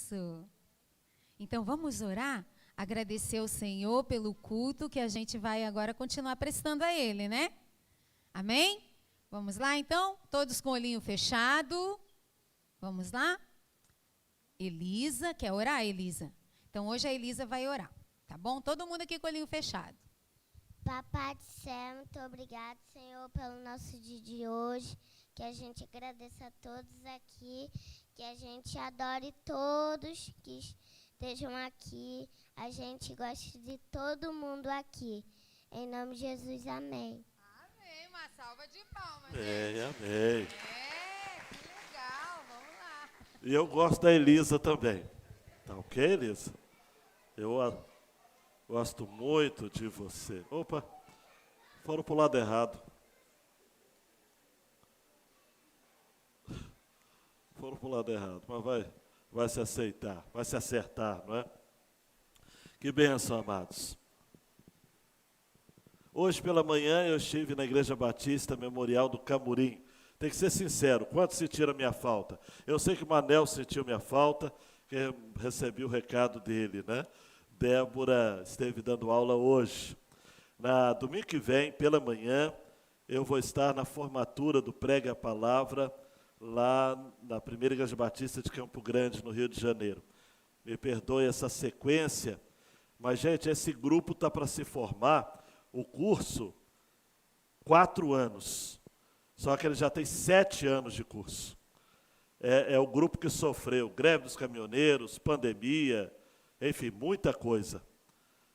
Isso. Então vamos orar? Agradecer ao Senhor pelo culto que a gente vai agora continuar prestando a Ele, né? Amém? Vamos lá então? Todos com o olhinho fechado. Vamos lá? Elisa, quer orar, Elisa? Então hoje a Elisa vai orar, tá bom? Todo mundo aqui com o olhinho fechado. Papai do céu, muito obrigado, Senhor, pelo nosso dia de hoje. Que a gente agradeça a todos aqui, que a gente adore todos que estejam aqui. A gente gosta de todo mundo aqui. Em nome de Jesus, amém. Amém, uma salva de palmas. Amém, amém. Que legal, vamos lá. E eu gosto da Elisa também. Tá ok, Elisa? Eu gosto muito de você. Opa, foram pro lado errado. Foram pro lado errado, mas vai se aceitar, vai se acertar, não é? Que bênção, amados. Hoje pela manhã eu estive na Igreja Batista Memorial do Camurim. Tem que ser sincero, quanto sentiram a minha falta? Eu sei que o Manel sentiu minha falta, que eu recebi o recado dele, né? Débora esteve dando aula hoje. Na domingo que vem, pela manhã, eu vou estar na formatura do Pregue a Palavra, lá na Primeira Igreja Batista de Campo Grande, no Rio de Janeiro. Me perdoe essa sequência, mas, gente, esse grupo está para se formar, o curso, 4 anos. Só que ele já tem 7 anos de curso. É o grupo que sofreu greve dos caminhoneiros, pandemia, enfim, muita coisa.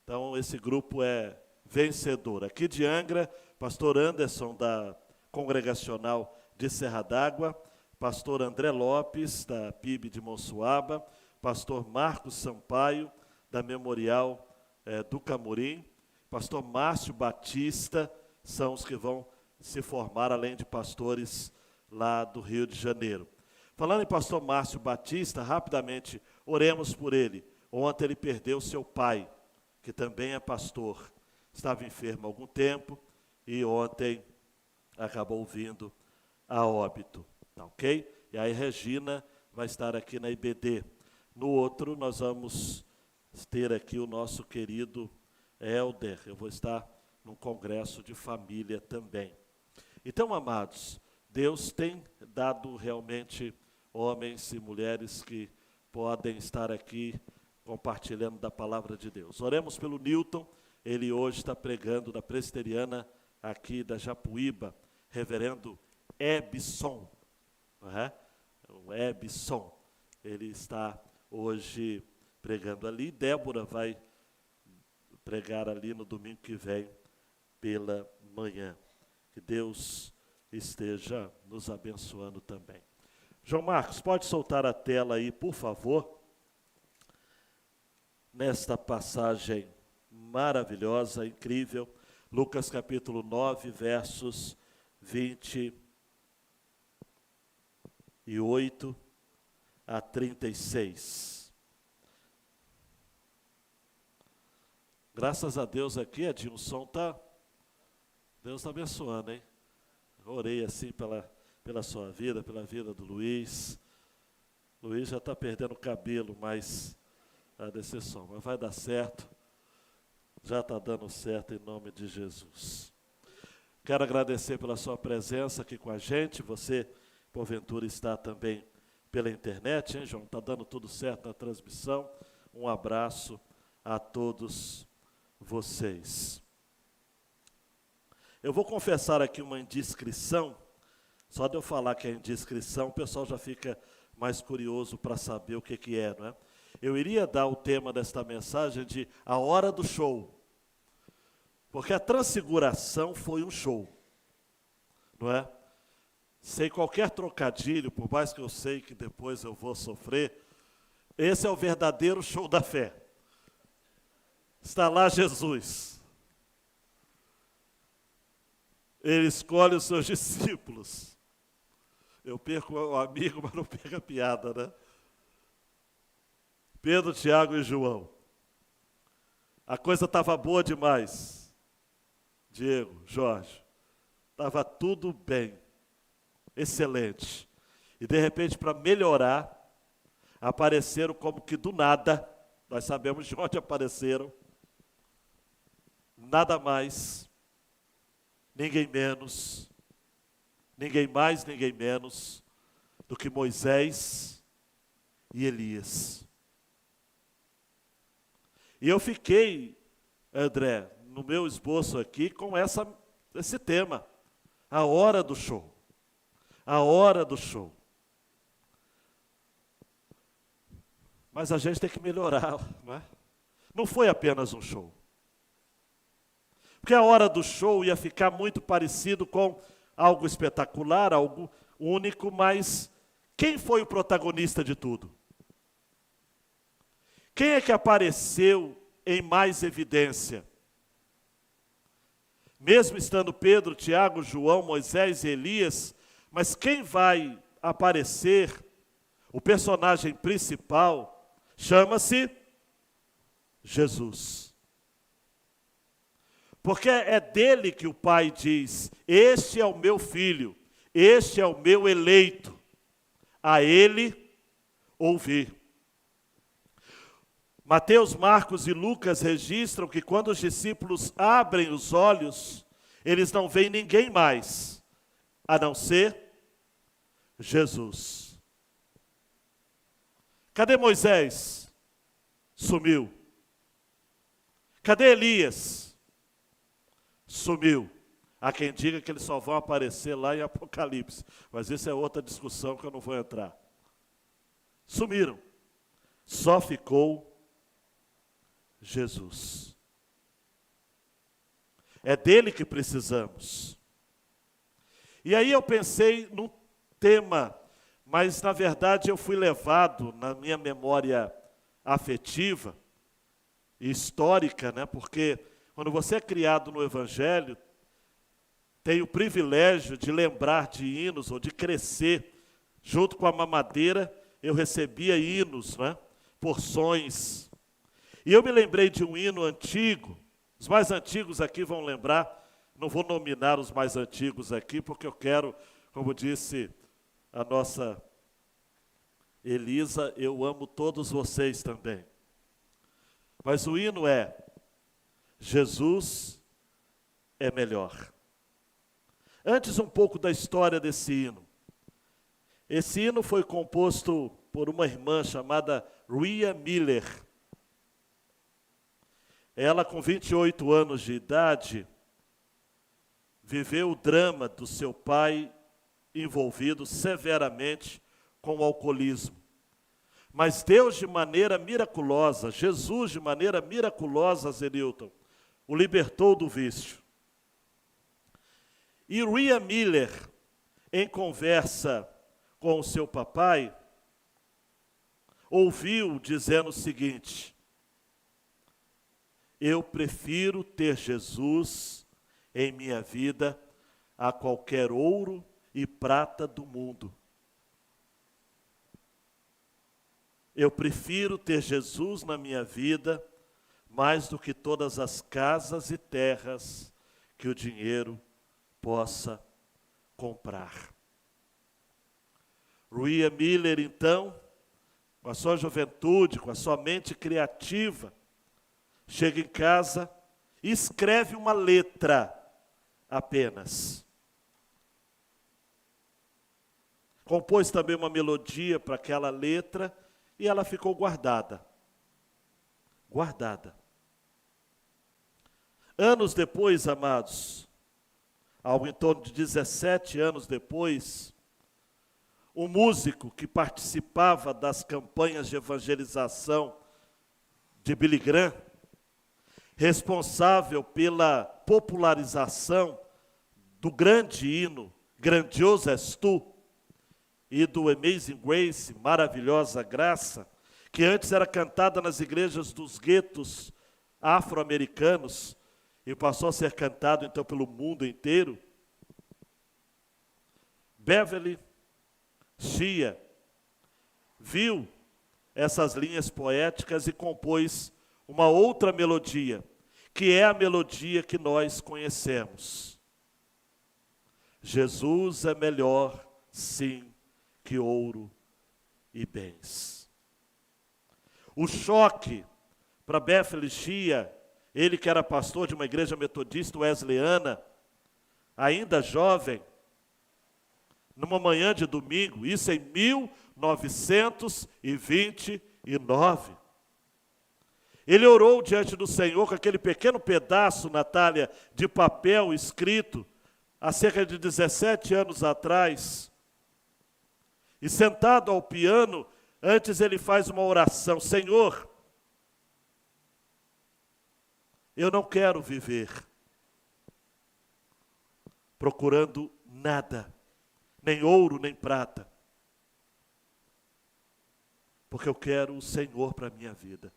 Então, esse grupo é vencedor. Aqui de Angra, pastor Anderson, da Congregacional de Serra d'Água, pastor André Lopes, da PIB de Monsuaba, pastor Marcos Sampaio, da Memorial do Camurim, pastor Márcio Batista, são os que vão se formar, além de pastores lá do Rio de Janeiro. Falando em pastor Márcio Batista, rapidamente, oremos por ele. Ontem ele perdeu seu pai, que também é pastor. Estava enfermo há algum tempo e ontem acabou vindo a óbito. Tá ok? E aí Regina vai estar aqui na IBD. No outro, nós vamos ter aqui o nosso querido Helder. Eu vou estar num congresso de família também. Então, amados, Deus tem dado realmente homens e mulheres que podem estar aqui compartilhando da palavra de Deus. Oremos pelo Newton, ele hoje está pregando da presbiteriana aqui da Japuíba, reverendo Ebson, não é? O Ebson, ele está hoje pregando ali. Débora vai pregar ali no domingo que vem pela manhã. Que Deus esteja nos abençoando também. João Marcos, pode soltar a tela aí, por favor, nesta passagem maravilhosa, incrível, Lucas capítulo 9, versos 28 a 36. Graças a Deus aqui, Edinho, o som está... Deus está abençoando, hein? Eu orei assim pela sua vida, pela vida do Luiz. Luiz já está perdendo o cabelo, mas desse som, mas vai dar certo. Já está dando certo em nome de Jesus. Quero agradecer pela sua presença aqui com a gente. Você, porventura, está também pela internet, hein, João? Está dando tudo certo na transmissão. Um abraço a todos vocês. Eu vou confessar aqui uma indiscrição. Só de eu falar que é indiscrição, o pessoal já fica mais curioso para saber o que é, não é? Eu iria dar o tema desta mensagem de a hora do show. Porque a transfiguração foi um show, não é? Sem qualquer trocadilho, por mais que eu sei que depois eu vou sofrer, esse é o verdadeiro show da fé. Está lá Jesus. Ele escolhe os seus discípulos. Eu perco o amigo, mas não perco a piada, né? Pedro, Tiago e João. A coisa estava boa demais. Diego, Jorge. Estava tudo bem. Excelente. E de repente, para melhorar, apareceram como que do nada, nós sabemos de onde apareceram, nada mais, ninguém menos, ninguém mais, ninguém menos do que Moisés e Elias. E eu fiquei, André, no meu esboço aqui com esse tema, a hora do show. A hora do show. Mas a gente tem que melhorar, não é? Não foi apenas um show. Porque a hora do show ia ficar muito parecido com algo espetacular, algo único, mas quem foi o protagonista de tudo? Quem é que apareceu em mais evidência? Mesmo estando Pedro, Tiago, João, Moisés e Elias, mas quem vai aparecer, o personagem principal, chama-se Jesus. Porque é dele que o Pai diz: este é o meu filho, este é o meu eleito, a ele ouvi. Mateus, Marcos e Lucas registram que quando os discípulos abrem os olhos, eles não veem ninguém mais, a não ser Jesus. Cadê Moisés? Sumiu. Cadê Elias? Sumiu. Há quem diga que eles só vão aparecer lá em Apocalipse, mas isso é outra discussão que eu não vou entrar. Sumiram. Só ficou Jesus. É dele que precisamos. E aí eu pensei num tema, mas na verdade eu fui levado na minha memória afetiva e histórica, né? Porque quando você é criado no Evangelho, tem o privilégio de lembrar de hinos ou de crescer. Junto com a mamadeira, eu recebia hinos, né? Porções. E eu me lembrei de um hino antigo, os mais antigos aqui vão lembrar, não vou nominar os mais antigos aqui, porque eu quero, como disse a nossa Elisa, eu amo todos vocês também. Mas o hino é: Jesus é melhor. Antes um pouco da história desse hino. Esse hino foi composto por uma irmã chamada Ria Miller. Ela, com 28 anos de idade, viveu o drama do seu pai envolvido severamente com o alcoolismo. Mas Deus, de maneira miraculosa, Jesus, de maneira miraculosa, Zerilton, o libertou do vício. E Ria Miller, em conversa com o seu papai, ouviu dizendo o seguinte: eu prefiro ter Jesus em minha vida a qualquer ouro e prata do mundo. Eu prefiro ter Jesus na minha vida mais do que todas as casas e terras que o dinheiro possa comprar. Ria Miller, então, com a sua juventude, com a sua mente criativa, chega em casa e escreve uma letra apenas. Compôs também uma melodia para aquela letra e ela ficou guardada. Guardada. Anos depois, amados, algo em torno de 17 anos depois, um músico que participava das campanhas de evangelização de Billy Graham, responsável pela popularização do grande hino Grandioso És Tu e do Amazing Grace, Maravilhosa Graça, que antes era cantada nas igrejas dos guetos afro-americanos e passou a ser cantado então pelo mundo inteiro. Beverly Shea viu essas linhas poéticas e compôs uma outra melodia, que é a melodia que nós conhecemos. Jesus é melhor, sim, que ouro e bens. O choque para Bethel Chia, ele que era pastor de uma igreja metodista wesleyana, ainda jovem, numa manhã de domingo, isso em 1929. Ele orou diante do Senhor com aquele pequeno pedaço, Natália, de papel escrito, há cerca de 17 anos atrás. E sentado ao piano, antes ele faz uma oração: Senhor, eu não quero viver procurando nada, nem ouro, nem prata, porque eu quero o Senhor para a minha vida.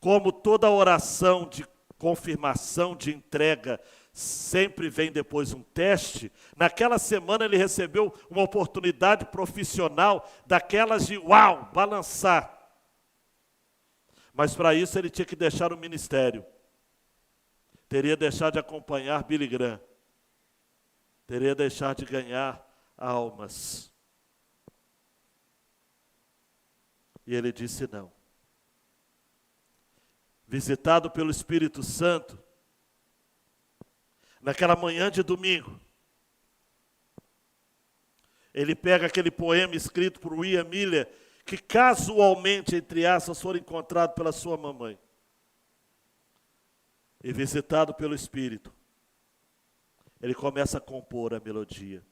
Como toda oração de confirmação, de entrega, sempre vem depois um teste, naquela semana ele recebeu uma oportunidade profissional, daquelas de uau, balançar. Mas para isso ele tinha que deixar o ministério. Teria deixado de acompanhar Billy Graham. Teria deixado de ganhar almas. E ele disse não. Visitado pelo Espírito Santo, naquela manhã de domingo, ele pega aquele poema escrito por William Miller, que casualmente, entre aspas, foi encontrado pela sua mamãe. E visitado pelo Espírito, ele começa a compor a melodia.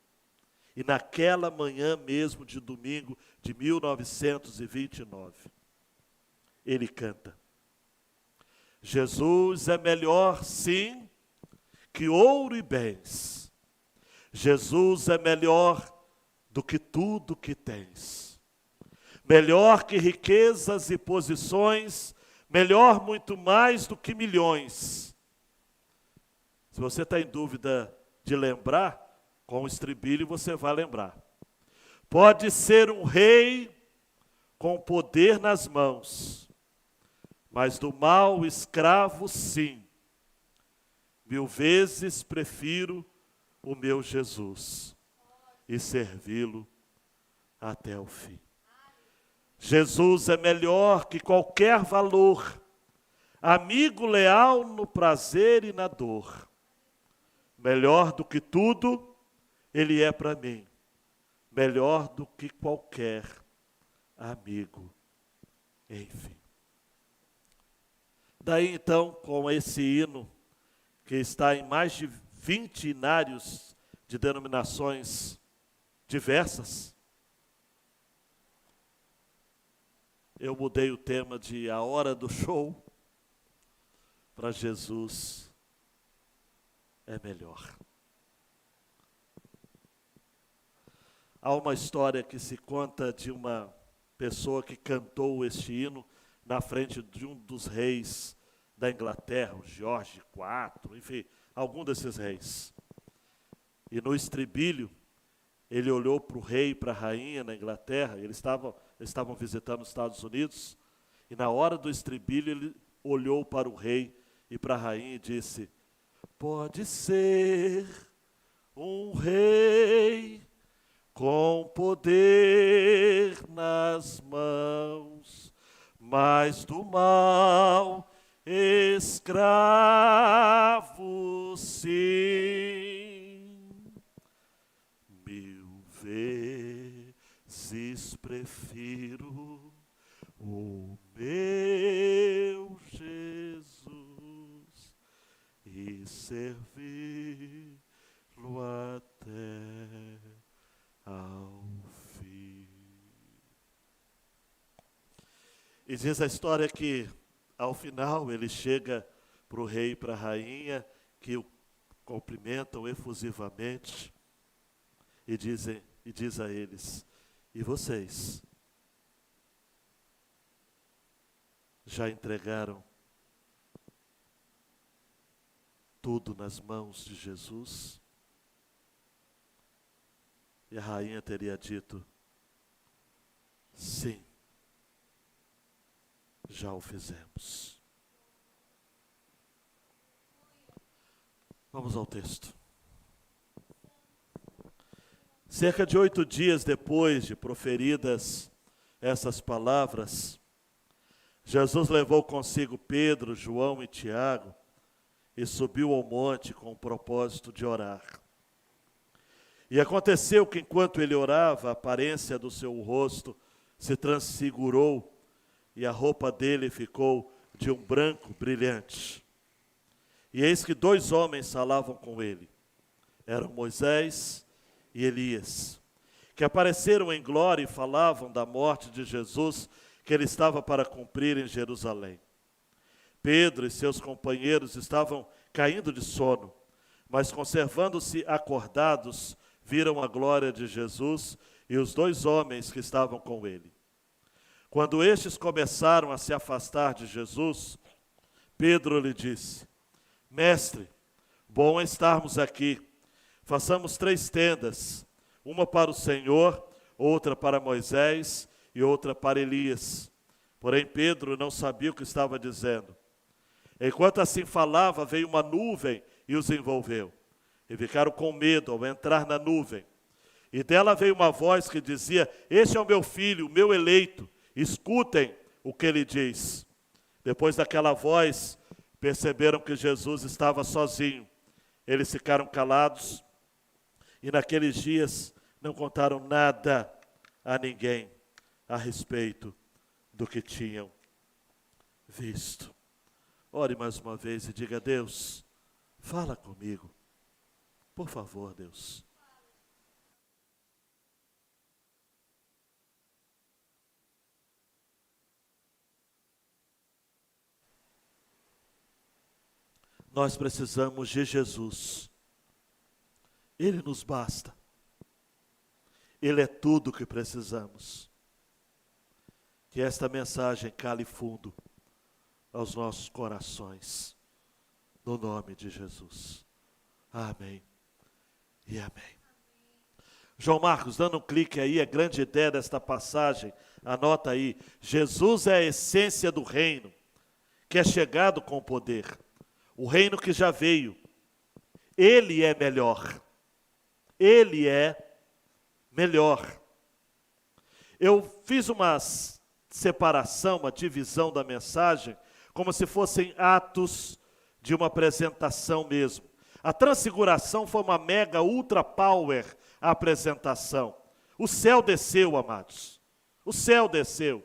E naquela manhã mesmo de domingo de 1929, ele canta: Jesus é melhor, sim, que ouro e bens. Jesus é melhor do que tudo que tens. Melhor que riquezas e posições, melhor muito mais do que milhões. Se você está em dúvida de lembrar, com o estribilho você vai lembrar. Pode ser um rei com poder nas mãos, mas do mal escravo sim. 1000 vezes prefiro o meu Jesus e servi-lo até o fim. Jesus é melhor que qualquer valor, amigo leal no prazer e na dor. Melhor do que tudo, Ele é para mim. Melhor do que qualquer amigo, enfim. Daí então, com esse hino, que está em mais de 20 hinários de denominações diversas, eu mudei o tema de A Hora do Show para Jesus é melhor. Há uma história que se conta de uma pessoa que cantou este hino na frente de um dos reis da Inglaterra, o George IV, enfim, algum desses reis. E no estribilho, ele olhou para o rei e para a rainha na Inglaterra, eles estavam visitando os Estados Unidos, e na hora do estribilho ele olhou para o rei e para a rainha e disse: pode ser um rei com poder nas mãos, mas do mal escravo sim. 1000 vezes prefiro o meu Jesus e servi-lo até ao fim. E diz a história que, ao final, ele chega para o rei e para a rainha, que o cumprimentam efusivamente, e diz a eles: e vocês? Já entregaram tudo nas mãos de Jesus? E a rainha teria dito: sim, já o fizemos. Vamos ao texto. Cerca de 8 dias depois de proferidas essas palavras, Jesus levou consigo Pedro, João e Tiago e subiu ao monte com o propósito de orar. E aconteceu que enquanto ele orava, a aparência do seu rosto se transfigurou e a roupa dele ficou de um branco brilhante. E eis que 2 homens falavam com ele. Eram Moisés e Elias, que apareceram em glória e falavam da morte de Jesus que ele estava para cumprir em Jerusalém. Pedro e seus companheiros estavam caindo de sono, mas conservando-se acordados, viram a glória de Jesus e os 2 homens que estavam com ele. Quando estes começaram a se afastar de Jesus, Pedro lhe disse: Mestre, bom é estarmos aqui. Façamos 3 tendas, uma para o Senhor, outra para Moisés e outra para Elias. Porém Pedro não sabia o que estava dizendo. Enquanto assim falava, veio uma nuvem e os envolveu. E ficaram com medo ao entrar na nuvem. E dela veio uma voz que dizia: Este é o meu filho, o meu eleito, escutem o que ele diz. Depois daquela voz, perceberam que Jesus estava sozinho. Eles ficaram calados e naqueles dias não contaram nada a ninguém a respeito do que tinham visto. Ore mais uma vez e diga: Deus, fala comigo. Por favor, Deus. Nós precisamos de Jesus. Ele nos basta. Ele é tudo o que precisamos. Que esta mensagem cale fundo aos nossos corações, no nome de Jesus. Amém e amém. João Marcos, dando um clique aí, a grande ideia desta passagem, anota aí: Jesus é a essência do reino, que é chegado com poder. O reino que já veio. Ele é melhor. Ele é melhor. Eu fiz uma separação, uma divisão da mensagem, como se fossem atos de uma apresentação mesmo. A transfiguração foi uma mega ultra power apresentação. O céu desceu, amados. O céu desceu.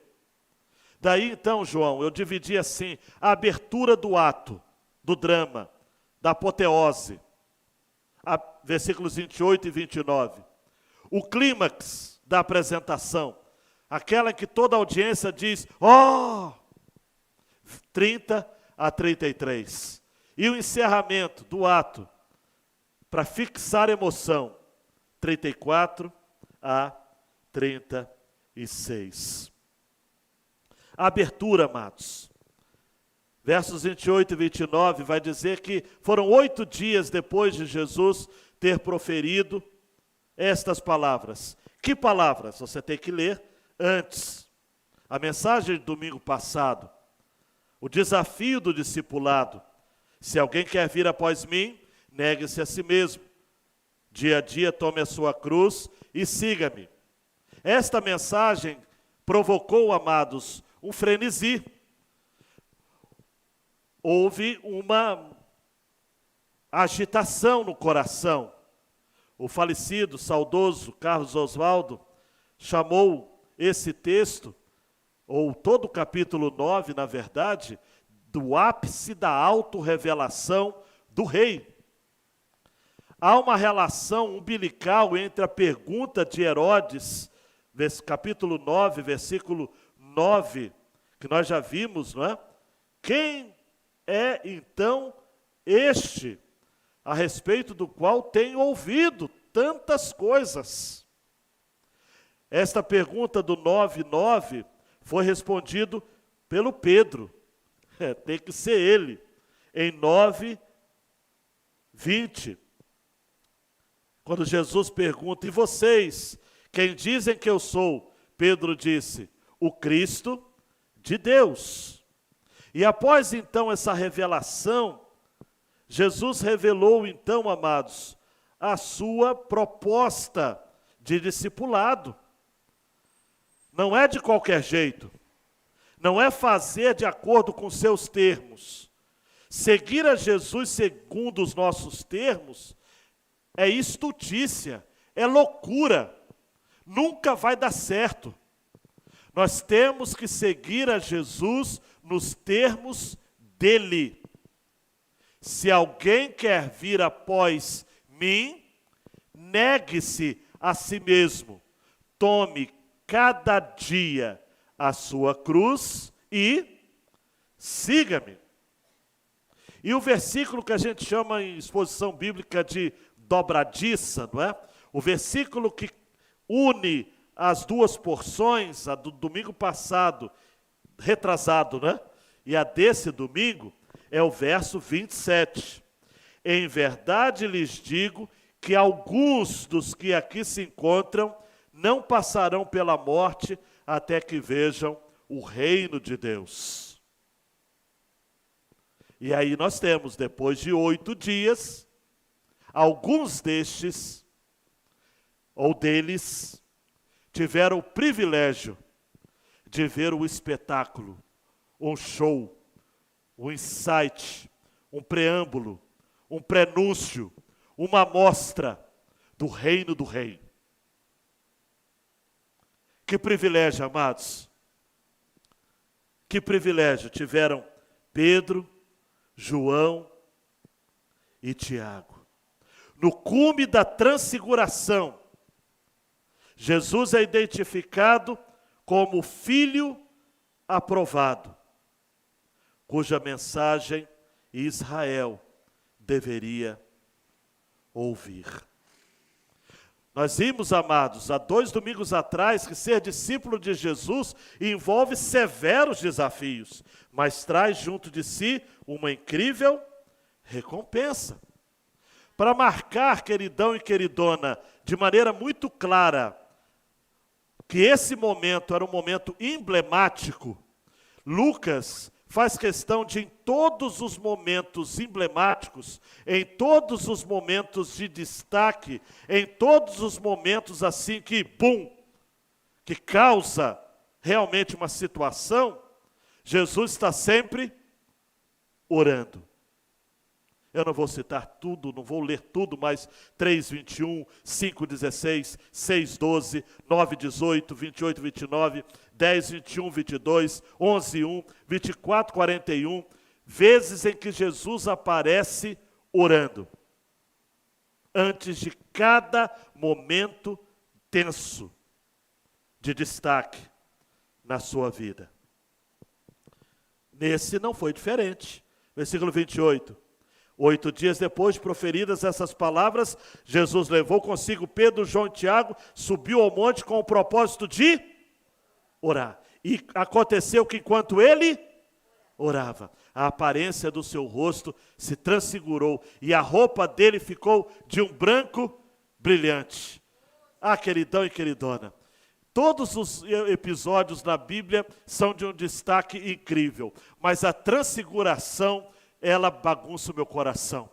Daí então, João, eu dividi assim: a abertura do ato, do drama, da apoteose, versículos 28 e 29. O clímax da apresentação, aquela em que toda a audiência diz: oh! 30 a 33. E o encerramento do ato, para fixar a emoção, 34 a 36. A abertura, amados. Versos 28 e 29 vai dizer que foram 8 dias depois de Jesus ter proferido estas palavras. Que palavras? Você tem que ler antes. A mensagem do domingo passado. O desafio do discipulado. Se alguém quer vir após mim, negue-se a si mesmo. Dia a dia tome a sua cruz e siga-me. Esta mensagem provocou, amados, um frenesi. Houve uma agitação no coração. O falecido, saudoso Carlos Oswaldo chamou esse texto, ou todo o capítulo 9, na verdade, do ápice da autorrevelação do rei. Há uma relação umbilical entre a pergunta de Herodes, capítulo 9, versículo 9, que nós já vimos, não é? Quem é então este, a respeito do qual tenho ouvido tantas coisas? Esta pergunta do 9:9 foi respondido pelo Pedro. Tem que ser ele. Em 9:20. Quando Jesus pergunta: e vocês, quem dizem que eu sou? Pedro disse: o Cristo de Deus. E após então essa revelação, Jesus revelou então, amados, a sua proposta de discipulado. Não é de qualquer jeito. Não é fazer de acordo com seus termos. Seguir a Jesus segundo os nossos termos é estultícia, é loucura. Nunca vai dar certo. Nós temos que seguir a Jesus nos termos dele. Se alguém quer vir após mim, negue-se a si mesmo. Tome cada dia a sua cruz e siga-me. E o versículo que a gente chama em exposição bíblica de dobradiça, não é? O versículo que une as duas porções, a do domingo passado, retrasado, né? E a desse domingo, é o verso 27. Em verdade lhes digo que alguns dos que aqui se encontram não passarão pela morte até que vejam o reino de Deus. E aí nós temos, depois de 8 dias, alguns destes, ou deles, tiveram o privilégio de ver o espetáculo, um show, um insight, um preâmbulo, um prenúncio, uma amostra do reino do rei. Que privilégio, amados. Que privilégio tiveram Pedro, João e Tiago. No cume da transfiguração, Jesus é identificado como filho aprovado, cuja mensagem Israel deveria ouvir. Nós vimos, amados, há 2 domingos atrás, que ser discípulo de Jesus envolve severos desafios, mas traz junto de si uma incrível recompensa. Para marcar, queridão e queridona, de maneira muito clara, que esse momento era um momento emblemático, Lucas faz questão de, em todos os momentos emblemáticos, em todos os momentos de destaque, em todos os momentos assim que, que causa realmente uma situação, Jesus está sempre orando. Eu não vou citar tudo, não vou ler tudo, mas 3:21, 5:16, 6:12, 9:18, 28, 29, 10, 21, 22, 11:1, 24, 41, vezes em que Jesus aparece orando. Antes de cada momento tenso de destaque na sua vida. Nesse não foi diferente. Versículo 28. 8 dias depois de proferidas essas palavras, Jesus levou consigo Pedro, João e Tiago, subiu ao monte com o propósito de orar. E aconteceu que enquanto ele orava, a aparência do seu rosto se transfigurou e a roupa dele ficou de um branco brilhante. Ah, queridão e queridona, todos os episódios na Bíblia são de um destaque incrível, mas a transfiguração, ela bagunça o meu coração.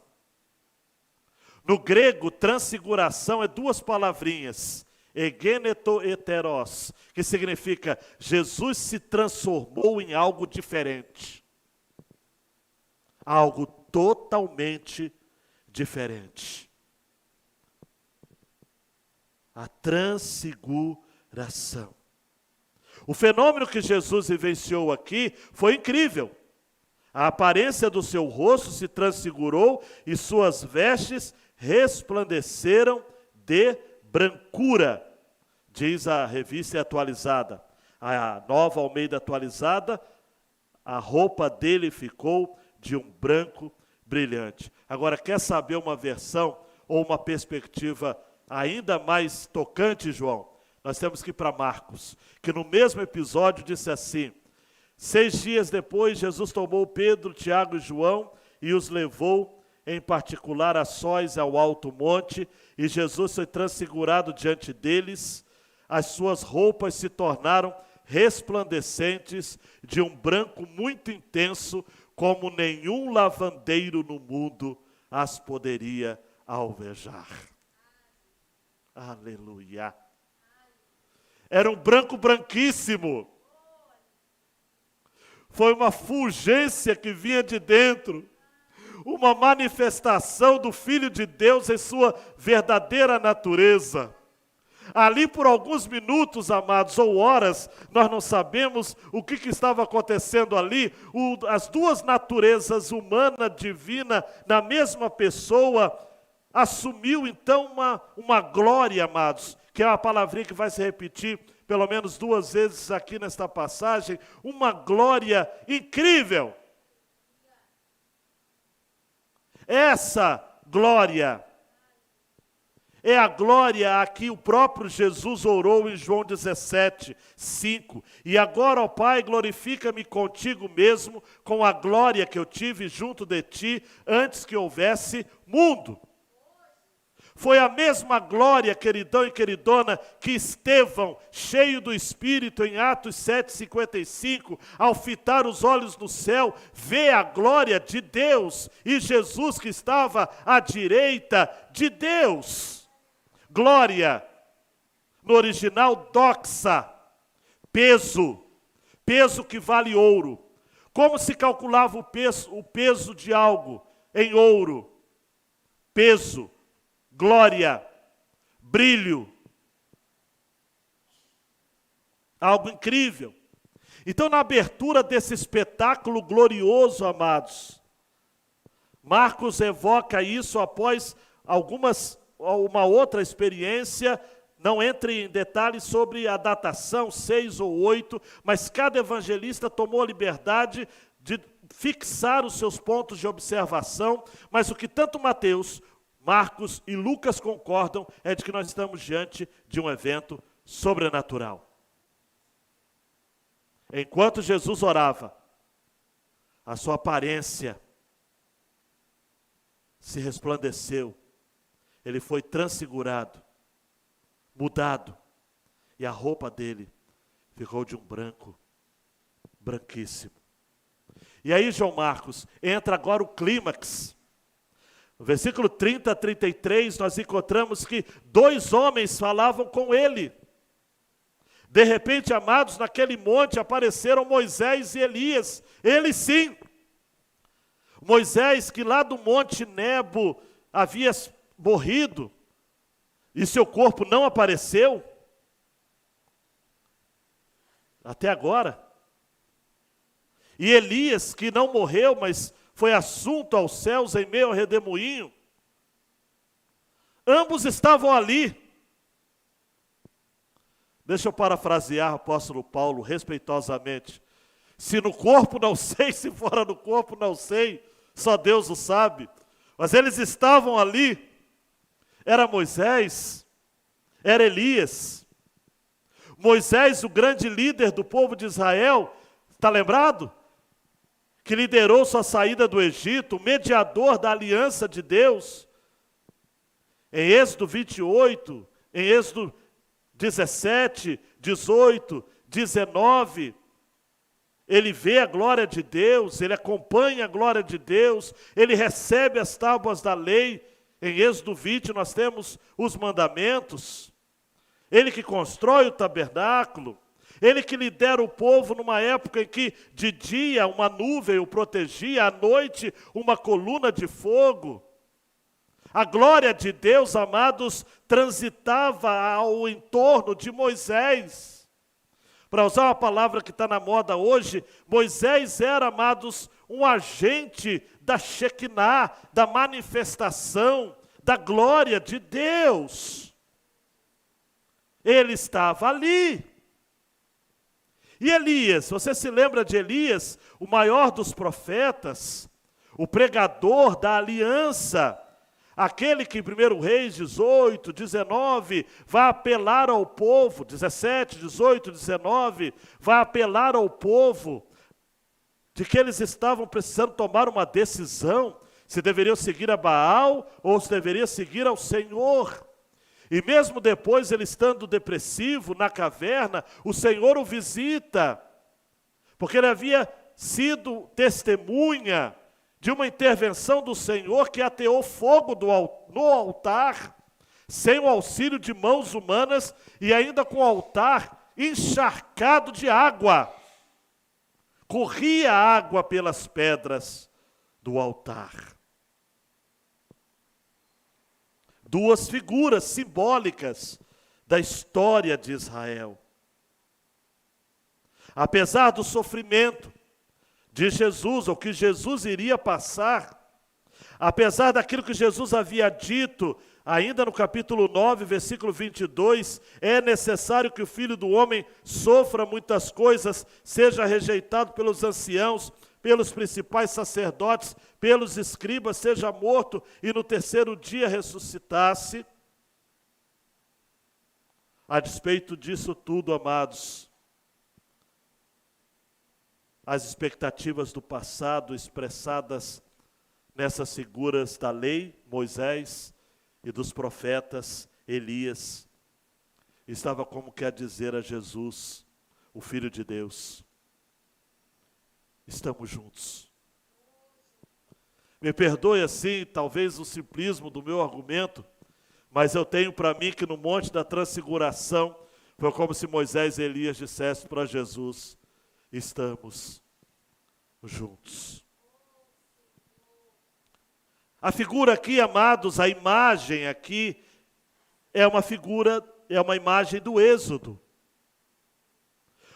No grego, transfiguração é 2 palavrinhas, egeneto heteros, que significa Jesus se transformou em algo diferente. Algo totalmente diferente. A transfiguração. O fenômeno que Jesus vivenciou aqui foi incrível. A aparência do seu rosto se transfigurou e suas vestes resplandeceram de brancura, diz a revista atualizada. A Nova Almeida atualizada, a roupa dele ficou de um branco brilhante. Agora, quer saber uma versão ou uma perspectiva ainda mais tocante, João? Nós temos que ir para Marcos, que no mesmo episódio disse assim: 6 dias depois, Jesus tomou Pedro, Tiago e João e os levou em particular a sós ao alto monte, e Jesus foi transfigurado diante deles. As suas roupas se tornaram resplandecentes de um branco muito intenso, como nenhum lavandeiro no mundo as poderia alvejar. Aleluia. Era um branco branquíssimo. Foi uma fulgência que vinha de dentro. Uma manifestação do Filho de Deus em sua verdadeira natureza. Ali por alguns minutos, amados, ou horas, nós não sabemos o que estava acontecendo ali. As duas naturezas, humana e divina, na mesma pessoa, assumiu então uma glória, amados, que é uma palavrinha que vai se repetir pelo menos 2 vezes aqui nesta passagem, uma glória incrível. Essa glória é a glória a que o próprio Jesus orou em João 17, 5. E agora, ó Pai, glorifica-me contigo mesmo, com a glória que eu tive junto de ti, antes que houvesse mundo. Foi a mesma glória, queridão e queridona, que Estevão, cheio do Espírito, em Atos 7,55, ao fitar os olhos no céu, vê a glória de Deus e Jesus que estava à direita de Deus. Glória, no original, doxa, peso que vale ouro. Como se calculava o peso de algo em ouro? Peso, glória, brilho. Algo incrível. Então, na abertura desse espetáculo glorioso, amados, Marcos evoca isso após uma outra experiência. Não entre em detalhes sobre a datação, 6 ou 8, mas cada evangelista tomou a liberdade de fixar os seus pontos de observação, mas o que tanto Mateus, Marcos e Lucas concordam é de que nós estamos diante de um evento sobrenatural. Enquanto Jesus orava, a sua aparência se resplandeceu. Ele foi transfigurado, mudado, e a roupa dele ficou de um branco, branquíssimo. E aí, João Marcos, entra agora o clímax. No versículo 30 a 33, nós encontramos que 2 homens falavam com ele. De repente, amados, naquele monte apareceram Moisés e Elias. Eles sim. Moisés, que lá do monte Nebo havia morrido, e seu corpo não apareceu, até agora. E Elias, que não morreu, mas foi assunto aos céus em meio ao redemoinho. Ambos estavam ali. Deixa eu parafrasear o apóstolo Paulo respeitosamente. Se no corpo não sei, se fora do corpo não sei, só Deus o sabe. Mas eles estavam ali. Era Moisés, era Elias. Moisés, o grande líder do povo de Israel, está lembrado? Que liderou sua saída do Egito, o mediador da aliança de Deus. Em Êxodo 28, em Êxodo 17, 18, 19, ele vê a glória de Deus, ele acompanha a glória de Deus, ele recebe as tábuas da lei. Em Êxodo 20 nós temos os mandamentos. Ele que constrói o tabernáculo, ele que lidera o povo numa época em que de dia uma nuvem o protegia, à noite uma coluna de fogo. A glória de Deus, amados, transitava ao entorno de Moisés. Para usar uma palavra que está na moda hoje, Moisés era, amados, um agente da Shekinah, da manifestação, da glória de Deus. Ele estava ali. E Elias, você se lembra de Elias, o maior dos profetas, o pregador da aliança, aquele que em 1 Reis 18, 19, vai apelar ao povo, 17, 18, 19, vai apelar ao povo, de que eles estavam precisando tomar uma decisão, se deveriam seguir a Baal ou se deveriam seguir ao Senhor. E mesmo depois, ele estando depressivo na caverna, o Senhor o visita, porque ele havia sido testemunha de uma intervenção do Senhor que ateou fogo no altar, sem o auxílio de mãos humanas e ainda com o altar encharcado de água. Corria água pelas pedras do altar. Duas figuras simbólicas da história de Israel. Apesar do sofrimento de Jesus, ou que Jesus iria passar, apesar daquilo que Jesus havia dito, ainda no capítulo 9, versículo 22, é necessário que o Filho do Homem sofra muitas coisas, seja rejeitado pelos anciãos, pelos principais sacerdotes, pelos escribas, seja morto e no terceiro dia ressuscitasse. A despeito disso tudo, amados, as expectativas do passado expressadas nessas figuras da lei, Moisés, e dos profetas, Elias, estava como quer dizer a Jesus, o Filho de Deus: estamos juntos. Me perdoe assim, talvez o simplismo do meu argumento, mas eu tenho para mim que no Monte da Transfiguração foi como se Moisés e Elias dissessem para Jesus: estamos juntos. A figura aqui, amados, a imagem aqui é uma imagem do Êxodo.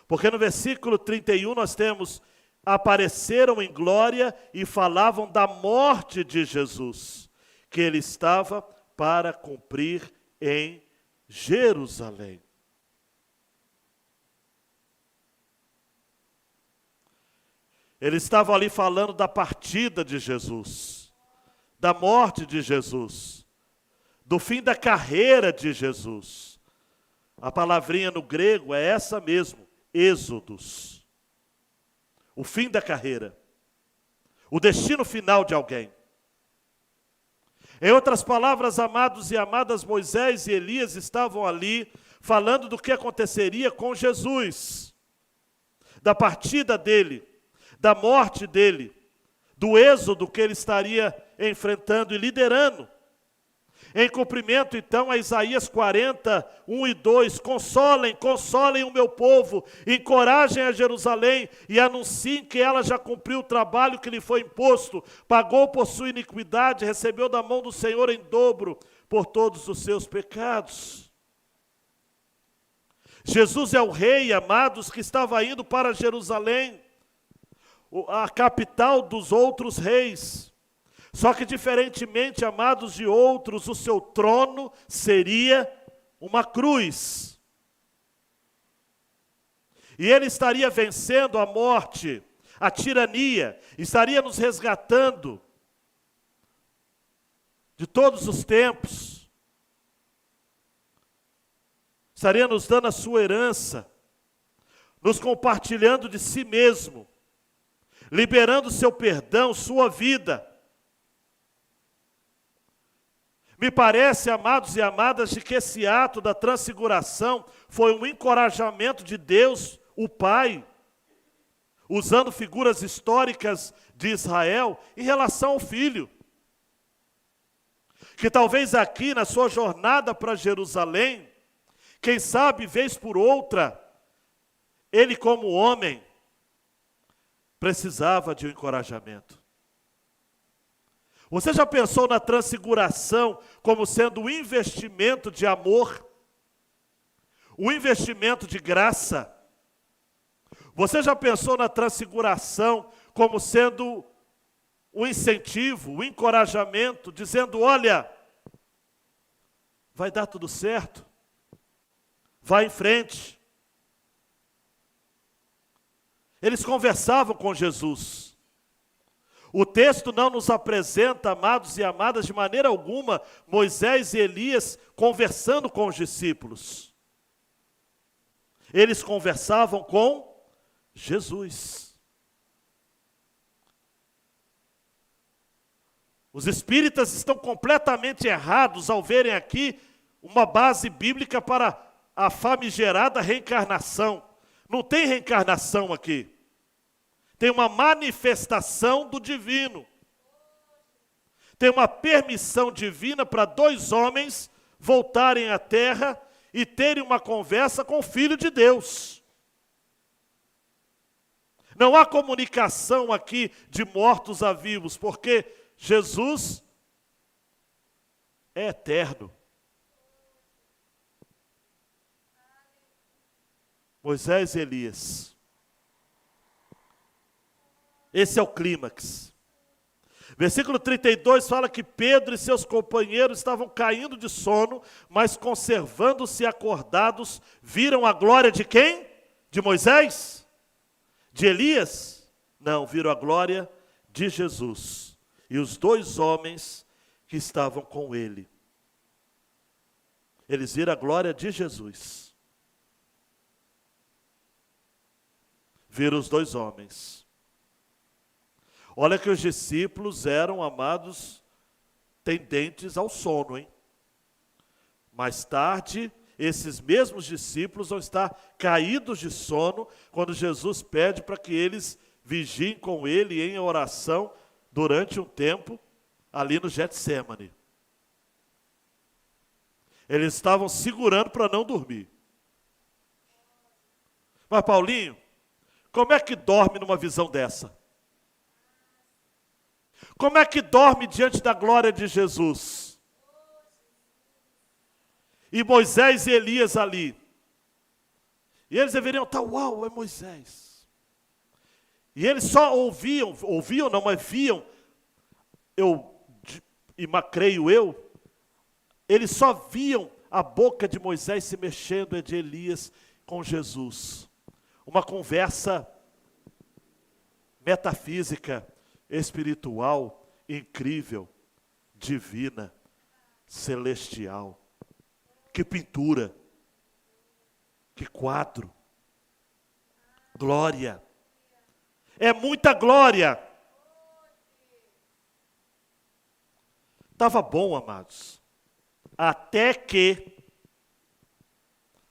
Porque no versículo 31 nós temos: apareceram em glória e falavam da morte de Jesus, que ele estava para cumprir em Jerusalém. Eles estavam ali falando da partida de Jesus, da morte de Jesus, do fim da carreira de Jesus. A palavrinha no grego é essa mesmo, êxodos. O fim da carreira, o destino final de alguém. Em outras palavras, amados e amadas, Moisés e Elias estavam ali falando do que aconteceria com Jesus, da partida dele, da morte dele, do êxodo que ele estaria enfrentando e liderando. Em cumprimento, então, a Isaías 40, 1 e 2, consolem o meu povo, encorajem a Jerusalém e anunciem que ela já cumpriu o trabalho que lhe foi imposto, pagou por sua iniquidade, recebeu da mão do Senhor em dobro por todos os seus pecados. Jesus é o rei, amados, que estava indo para Jerusalém, a capital dos outros reis. Só que, diferentemente, amados, de outros, o seu trono seria uma cruz. E ele estaria vencendo a morte, a tirania, estaria nos resgatando de todos os tempos. Estaria nos dando a sua herança, nos compartilhando de si mesmo, liberando seu perdão, sua vida. Me parece, amados e amadas, de que esse ato da transfiguração foi um encorajamento de Deus, o Pai, usando figuras históricas de Israel em relação ao Filho. Que talvez aqui, na sua jornada para Jerusalém, quem sabe, vez por outra, ele como homem, precisava de um encorajamento. Você já pensou na transfiguração como sendo um investimento de amor? Um investimento de graça? Você já pensou na transfiguração como sendo um incentivo, um encorajamento, dizendo: olha, vai dar tudo certo, vai em frente. Eles conversavam com Jesus. O texto não nos apresenta, amados e amadas, de maneira alguma, Moisés e Elias conversando com os discípulos. Eles conversavam com Jesus. Os espíritas estão completamente errados ao verem aqui uma base bíblica para a famigerada reencarnação. Não tem reencarnação aqui. Tem uma manifestação do divino. Tem uma permissão divina para dois homens voltarem à terra e terem uma conversa com o Filho de Deus. Não há comunicação aqui de mortos a vivos, porque Jesus é eterno. Moisés e Elias. Esse é o clímax. Versículo 32 fala que Pedro e seus companheiros estavam caindo de sono, mas conservando-se acordados, viram a glória de quem? De Moisés? De Elias? Não, viram a glória de Jesus. E os dois homens que estavam com ele. Eles viram a glória de Jesus. Viram os dois homens. Olha que os discípulos eram, amados, tendentes ao sono, hein? Mais tarde, esses mesmos discípulos vão estar caídos de sono quando Jesus pede para que eles vigiem com ele em oração durante um tempo ali no Getsêmani. Eles estavam segurando para não dormir. Mas Paulinho, como é que dorme numa visão dessa? Como é que dorme diante da glória de Jesus? E Moisés e Elias ali. E eles deveriam estar, uau, é Moisés. E eles só ouviam não, mas viam, creio eu, eles só viam a boca de Moisés se mexendo e de Elias com Jesus. Uma conversa metafísica, espiritual, incrível, divina, celestial. Que pintura, que quadro, glória. É muita glória. Estava bom, amados. Até que,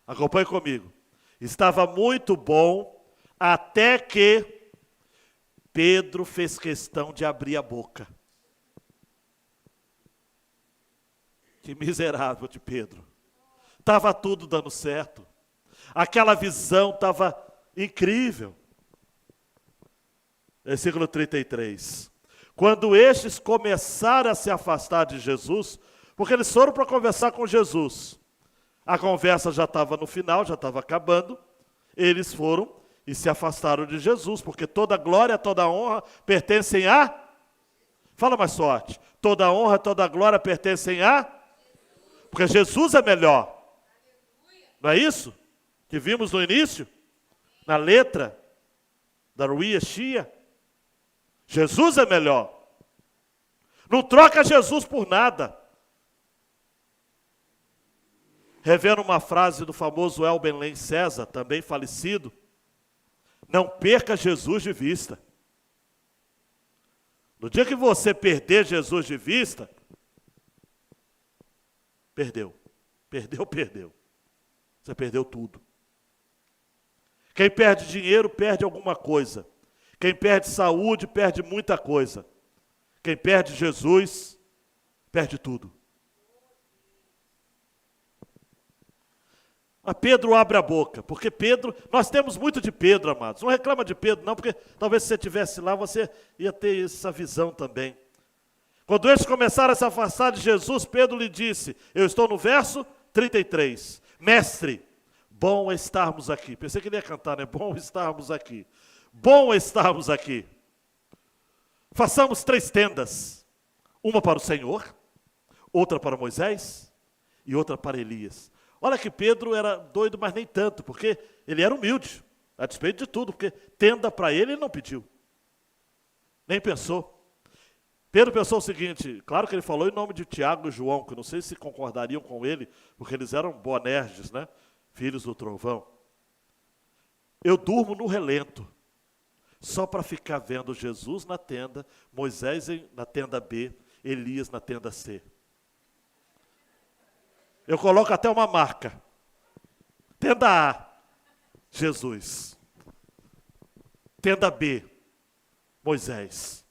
acompanhe comigo, estava muito bom, até que Pedro fez questão de abrir a boca. Que miserável de Pedro. Estava tudo dando certo. Aquela visão estava incrível. Versículo 33. Quando estes começaram a se afastar de Jesus, porque eles foram para conversar com Jesus. A conversa já estava no final, já estava acabando. Eles foram e se afastaram de Jesus, porque toda glória, toda honra pertencem a... Fala mais forte. Toda honra, toda glória pertencem a... Porque Jesus é melhor. Não é isso? Que vimos no início? Na letra da Ruia Shia. Jesus é melhor. Não troca Jesus por nada. Revendo uma frase do famoso Elben César, também falecido. Não perca Jesus de vista. No dia que você perder Jesus de vista, perdeu. Perdeu. Você perdeu tudo. Quem perde dinheiro, perde alguma coisa. Quem perde saúde, perde muita coisa. Quem perde Jesus, perde tudo. Mas Pedro abre a boca, porque Pedro, nós temos muito de Pedro, amados. Não reclama de Pedro não, porque talvez se você estivesse lá, você ia ter essa visão também. Quando eles começaram a se afastar de Jesus, Pedro lhe disse, eu estou no verso 33, mestre, bom estarmos aqui. Pensei que ele ia cantar, né? Bom estarmos aqui. Bom estarmos aqui. Façamos 3 tendas, uma para o Senhor, outra para Moisés e outra para Elias. Olha que Pedro era doido, mas nem tanto, porque ele era humilde, a despeito de tudo, porque tenda para ele não pediu. Nem pensou. Pedro pensou o seguinte, claro que ele falou em nome de Tiago e João, que eu não sei se concordariam com ele, porque eles eram Boanerges, né? Filhos do trovão. Eu durmo no relento, só para ficar vendo Jesus na tenda, Moisés na tenda B, Elias na tenda C. Eu coloco até uma marca. Tenda A, Jesus. Tenda B, Moisés.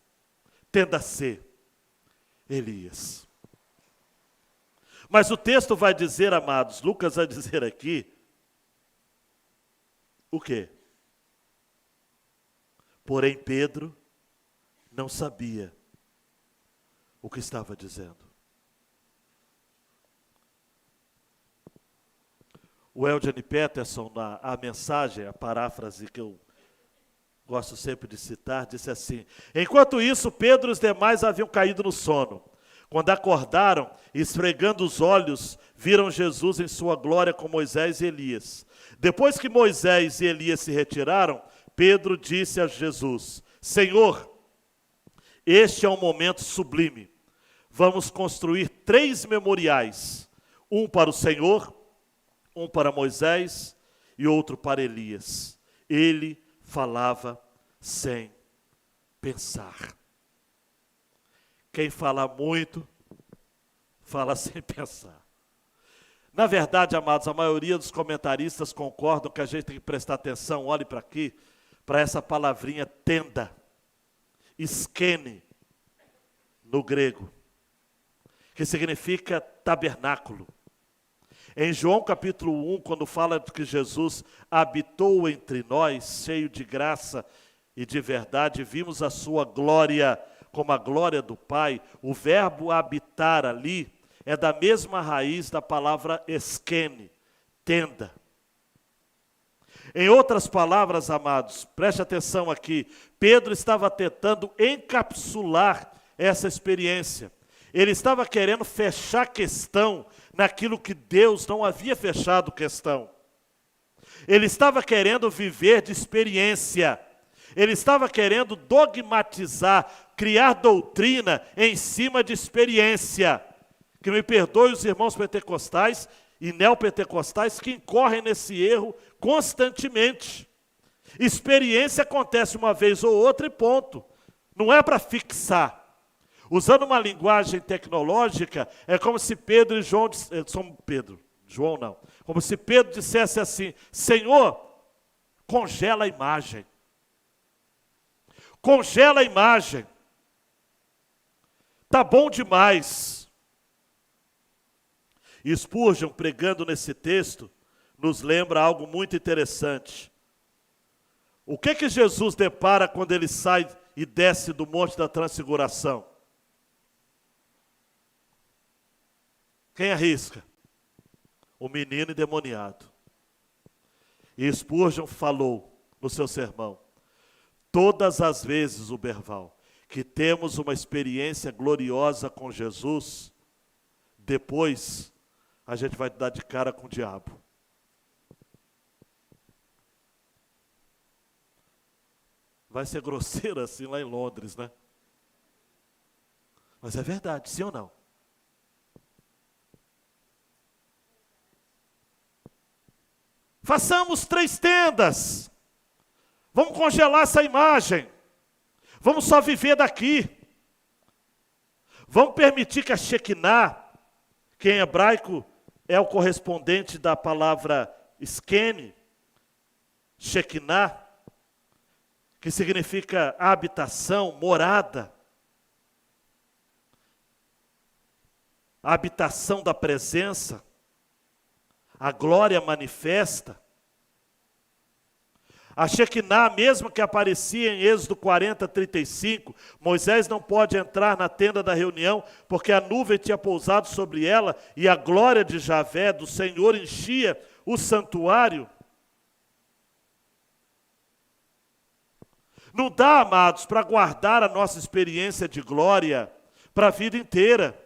Tenda C, Elias. Mas o texto vai dizer, amados, Lucas vai dizer aqui, o quê? Porém, Pedro não sabia o que estava dizendo. O Eugene Peterson, a mensagem, a paráfrase que eu gosto sempre de citar, disse assim: enquanto isso, Pedro e os demais haviam caído no sono. Quando acordaram, esfregando os olhos, viram Jesus em sua glória com Moisés e Elias. Depois que Moisés e Elias se retiraram, Pedro disse a Jesus: Senhor, este é um momento sublime. Vamos construir 3 memoriais, um para o Senhor, um para Moisés e outro para Elias. Ele falava sem pensar. Quem fala muito, fala sem pensar. Na verdade, amados, a maioria dos comentaristas concordam que a gente tem que prestar atenção, olhe para aqui, para essa palavrinha tenda, skene, no grego, que significa tabernáculo. Em João capítulo 1, quando fala que Jesus habitou entre nós, cheio de graça e de verdade, vimos a sua glória como a glória do Pai, o verbo habitar ali é da mesma raiz da palavra skene, tenda. Em outras palavras, amados, preste atenção aqui, Pedro estava tentando encapsular essa experiência. Ele estava querendo fechar questão naquilo que Deus não havia fechado questão. Ele estava querendo viver de experiência. Ele estava querendo dogmatizar, criar doutrina em cima de experiência. Que me perdoe os irmãos pentecostais e neopentecostais que incorrem nesse erro constantemente. Experiência acontece uma vez ou outra e ponto. Não é para fixar. Usando uma linguagem tecnológica, é como se Pedro e João, João não, como se Pedro dissesse assim: Senhor, congela a imagem. Congela a imagem. Tá bom demais. E Spurgeon, pregando nesse texto, nos lembra algo muito interessante. O que Jesus depara quando ele sai e desce do Monte da Transfiguração? Quem arrisca? O menino endemoniado. E Spurgeon falou no seu sermão: todas as vezes, Uberval, que temos uma experiência gloriosa com Jesus, depois a gente vai dar de cara com o diabo. Vai ser grosseiro assim lá em Londres, né? Mas é verdade, sim ou não? Façamos 3 tendas. Vamos congelar essa imagem. Vamos só viver daqui. Vamos permitir que a Shekinah, que em hebraico é o correspondente da palavra skene, Shekinah, que significa habitação, morada, a habitação da presença, a glória manifesta. A Shekinah, mesmo que aparecia em Êxodo 40, 35, Moisés não pode entrar na tenda da reunião, porque a nuvem tinha pousado sobre ela e a glória de Javé, do Senhor, enchia o santuário. Não dá, amados, para guardar a nossa experiência de glória para a vida inteira.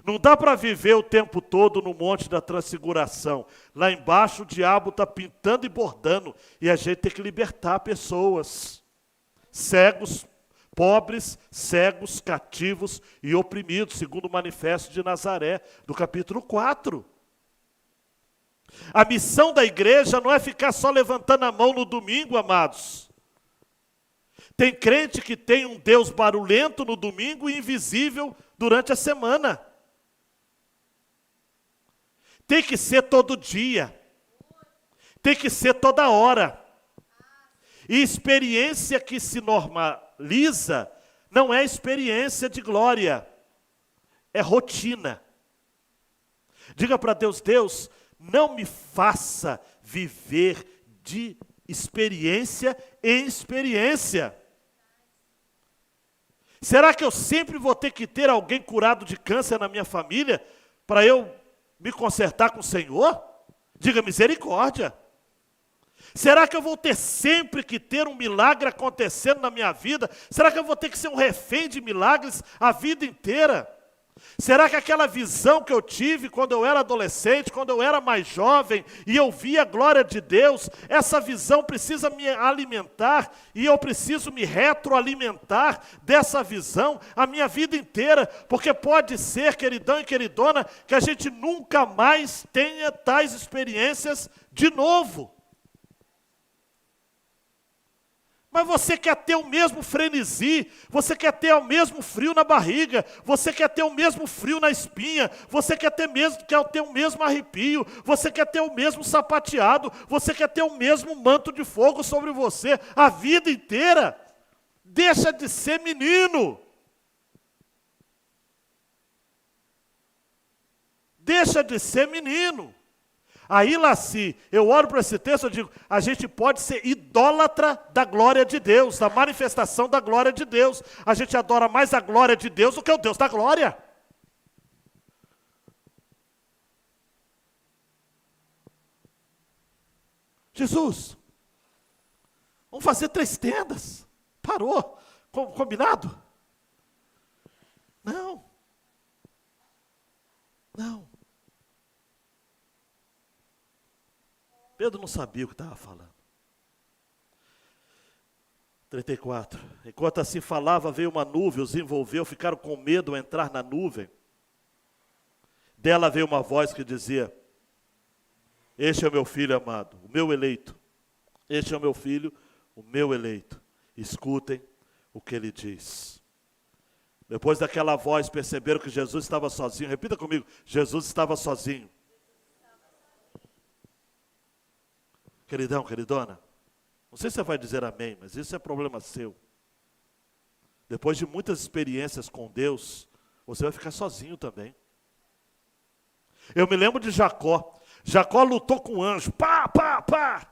Não dá para viver o tempo todo no Monte da Transfiguração. Lá embaixo o diabo está pintando e bordando e a gente tem que libertar pessoas. Cegos, pobres, cegos, cativos e oprimidos, segundo o Manifesto de Nazaré, do capítulo 4. A missão da igreja não é ficar só levantando a mão no domingo, amados. Tem crente que tem um Deus barulhento no domingo e invisível durante a semana. Tem que ser todo dia. Tem que ser toda hora. E experiência que se normaliza não é experiência de glória. É rotina. Diga para Deus: Deus, não me faça viver de experiência em experiência. Será que eu sempre vou ter que ter alguém curado de câncer na minha família para eu me consertar com o Senhor? Diga misericórdia. Será que eu vou ter sempre que ter um milagre acontecendo na minha vida? Será que eu vou ter que ser um refém de milagres a vida inteira? Será que aquela visão que eu tive quando eu era adolescente, quando eu era mais jovem, e eu via a glória de Deus, essa visão precisa me alimentar, e eu preciso me retroalimentar dessa visão a minha vida inteira, porque pode ser, queridão e queridona, que a gente nunca mais tenha tais experiências de novo. Mas você quer ter o mesmo frenesi, você quer ter o mesmo frio na barriga, você quer ter o mesmo frio na espinha, você quer ter o mesmo arrepio, você quer ter o mesmo sapateado, você quer ter o mesmo manto de fogo sobre você a vida inteira. Deixa de ser menino. Deixa de ser menino. Aí, Laci, eu olho para esse texto e digo, a gente pode ser idólatra da glória de Deus, da manifestação da glória de Deus. A gente adora mais a glória de Deus do que o Deus da glória. Jesus, vamos fazer 3 tendas. Parou? Combinado? Não. Não. Pedro não sabia o que estava falando. 34. Enquanto assim falava, veio uma nuvem, os envolveu, ficaram com medo ao entrar na nuvem. Dela veio uma voz que dizia: este é o meu filho amado, o meu eleito. Este é o meu filho, o meu eleito. Escutem o que ele diz. Depois daquela voz, perceberam que Jesus estava sozinho. Repita comigo: Jesus estava sozinho. Queridão, queridona, não sei se você vai dizer amém, mas isso é problema seu. Depois de muitas experiências com Deus, você vai ficar sozinho também. Eu me lembro de Jacó. Jacó lutou com o anjo, pá, pá, pá.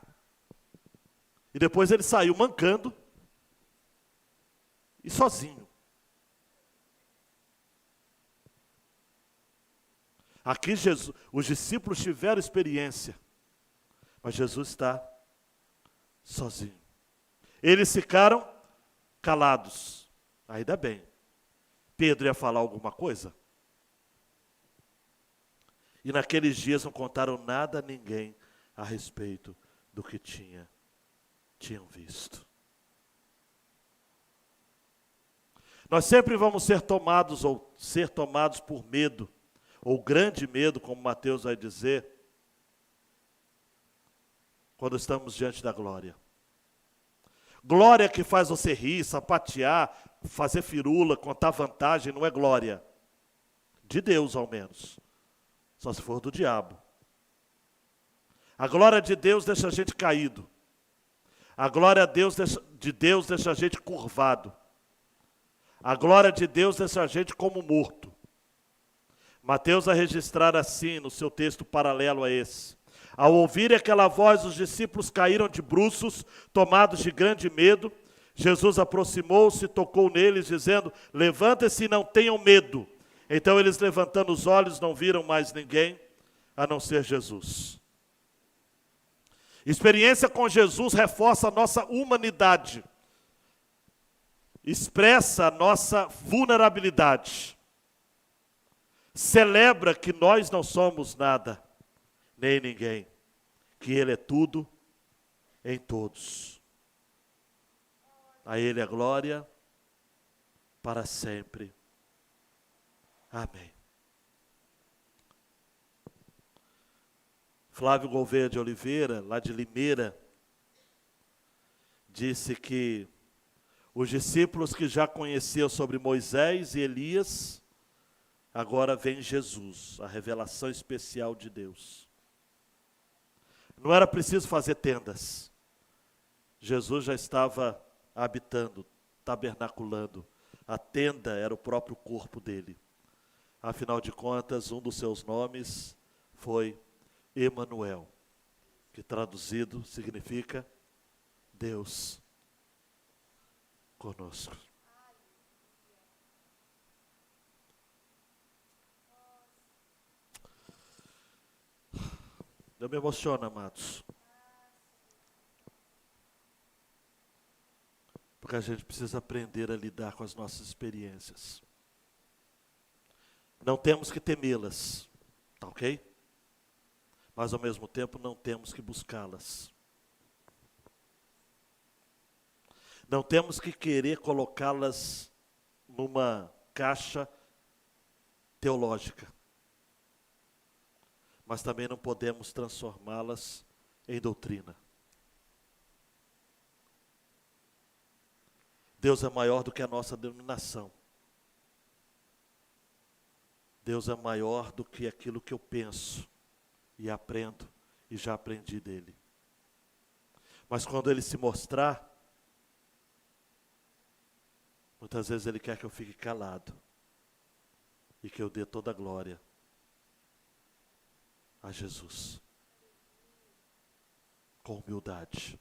E depois ele saiu mancando e sozinho. Aqui Jesus, os discípulos tiveram experiência. Mas Jesus está sozinho. Eles ficaram calados. Ainda bem. Pedro ia falar alguma coisa? E naqueles dias não contaram nada a ninguém a respeito do que tinham visto. Nós sempre vamos ser tomados por medo, ou grande medo, como Mateus vai dizer, quando estamos diante da glória. Glória que faz você rir, sapatear, fazer firula, contar vantagem, não é glória. De Deus, ao menos. Só se for do diabo. A glória de Deus deixa a gente caído. A glória de Deus deixa a gente curvado. A glória de Deus deixa a gente como morto. Mateus vai registrar assim no seu texto paralelo a esse. Ao ouvir aquela voz, os discípulos caíram de bruços, tomados de grande medo. Jesus aproximou-se e tocou neles, dizendo: levantem-se e não tenham medo. Então eles, levantando os olhos, não viram mais ninguém, a não ser Jesus. Experiência com Jesus reforça a nossa humanidade, expressa a nossa vulnerabilidade, celebra que nós não somos nada, nem ninguém, que Ele é tudo em todos. A Ele a glória para sempre. Amém. Flávio Gouveia de Oliveira, lá de Limeira, disse que os discípulos que já conheciam sobre Moisés e Elias, agora vem Jesus, a revelação especial de Deus. Não era preciso fazer tendas. Jesus já estava habitando, tabernaculando. A tenda era o próprio corpo dele. Afinal de contas, um dos seus nomes foi Emanuel, que traduzido significa Deus conosco. Eu me emociono, amados. Porque a gente precisa aprender a lidar com as nossas experiências. Não temos que temê-las, tá ok? Mas ao mesmo tempo não temos que buscá-las. Não temos que querer colocá-las numa caixa teológica. Mas também não podemos transformá-las em doutrina. Deus é maior do que a nossa denominação. Deus é maior do que aquilo que eu penso e aprendo e já aprendi dele. Mas quando ele se mostrar, muitas vezes ele quer que eu fique calado e que eu dê toda a glória a Jesus, com humildade.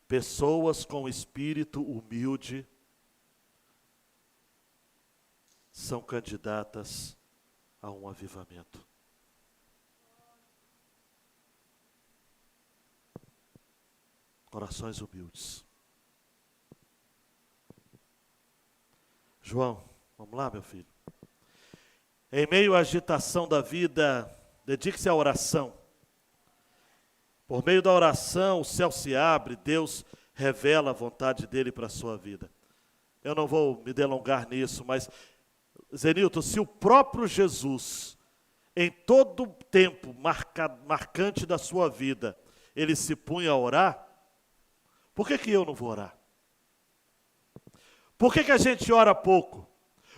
Pessoas com espírito humilde são candidatas a um avivamento. Corações humildes. João, vamos lá, meu filho. Em meio à agitação da vida, dedique-se à oração. Por meio da oração, o céu se abre, Deus revela a vontade dele para a sua vida. Eu não vou me delongar nisso, mas, Zenilton, se o próprio Jesus, em todo o tempo marcante da sua vida, ele se punha a orar, por que eu não vou orar? Por que a gente ora pouco?